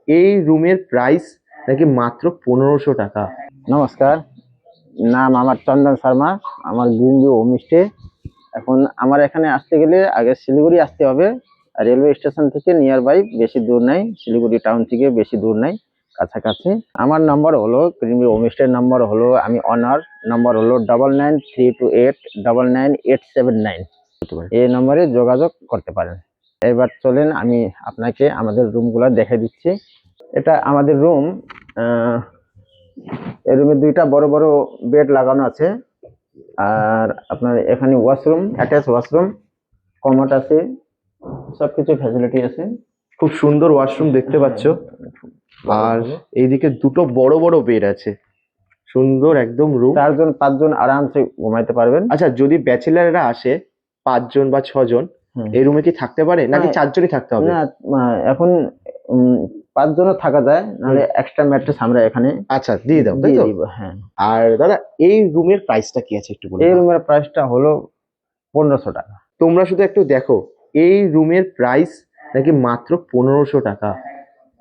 এই রুমের প্রাইস নাকি মাত্র 1500 টাকা। নমস্কার, নাম আমার চন্দন শর্মা, আমার গ্রিন ভিউ হোমস্টে। এখন আমার এখানে আসতে গেলে আগে শিলিগুড়ি আসতে হবে। রেলওয়ে স্টেশন থেকে নিয়ার বাই, বেশি দূর নাই। শিলিগুড়ি টাউন থেকে বেশি দূর নাই, কাছাকাছি। আমার নম্বর হলো, গ্রিন ভিউ হোমস্টের নম্বর হলো, আমি অনার, নম্বর হলো 9932899879। এই নম্বরে যোগাযোগ করতে পারেন। এবার চলেন আমি আপনাকে আমাদের রুমগুলো দেখে দিচ্ছি। এটা আমাদের রুম। এই রুমে দুইটা বড় বড় বেড লাগানো আছে, আর আপনার এখানে ওয়াশরুম, অ্যাটাচ ওয়াশরুম, কমোড আছে, সবকিছু ফ্যাসিলিটি আছে। খুব সুন্দর ওয়াশরুম দেখতে পাচ্ছ, আর এইদিকে দুটো বড় বড় বেড আছে, সুন্দর একদম রুম। 4-5 জন আরামসে ঘুমাইতে পারবেন। আচ্ছা, যদি ব্যাচেলাররা আসে 5 জন বা 6 জন, এই রুমে কি থাকতে পারে নাকি 4 জনই থাকতে হবে? না, এখন 5 জনও থাকা যায়, নাহলে এক্সট্রা ম্যাট্রেস আমরা এখানে আচ্ছা দিয়ে দাও, তাই তো? হ্যাঁ। আর দাদা, এই রুমের প্রাইসটা কি আছে একটু বলুন। এই রুমের প্রাইসটা হলো 1500 টাকা। তোমরা শুধু একটু দেখো, এই রুমের প্রাইস নাকি মাত্র 1500 টাকা।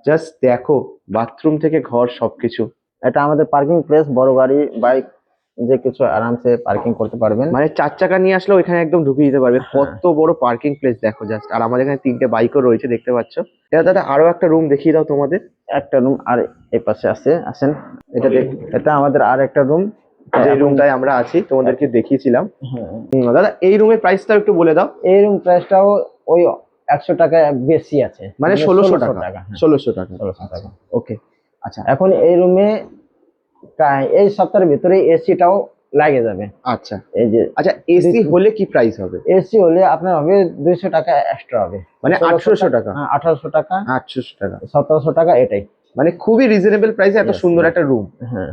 জাস্ট দেখো, বাথরুম থেকে ঘর সবকিছু। এটা আমাদের পার্কিং প্লেস, বড় গাড়ি, বাইক, যে কিছু আরামসে পার্কিং করতে পারবেন। মানে 4 চাকা নিয়ে আসলেও এখানে একদম ঢুকিয়ে দিতে পারবে। কত বড় পার্কিং প্লেস দেখো জাস্ট। আর আমাদের এখানে 3টে বাইকও রয়েছে, দেখতে পাচ্ছ। এটা দাদা আরো একটা রুম দেখিয়ে দাও তোমাদের। একটা রুম আর এই পাশে আছে, আসেন। এটা আমাদের আর একটা রুম, যে রুমটায় আমরা আছি তোমাদেরকে দেখিয়েছিলাম। দাদা, এই রুমের প্রাইসটা একটু বলে দাও। এই রুম প্রাইসটাও ওই 100 টাকা বেশি আছে, মানে 1600 টাকা। 1600 টাকা। 1600 টাকা। ওকে, আচ্ছা। এখন এই রুমে এই সপ্তাহের ভিতরে এসিটাও লাগে যাবে। আচ্ছা, এই যে, আচ্ছা, এসি হলে কি প্রাইস হবে? এসি হলে আপনার হবে 200 টাকা এক্সট্রা হবে, মানে 1800 টাকা। 1800 টাকা, 800 টাকা, 1700 টাকা, এটাই। মানে খুবই রিজনেবল প্রাইসে এত সুন্দর একটা রুম। হ্যাঁ।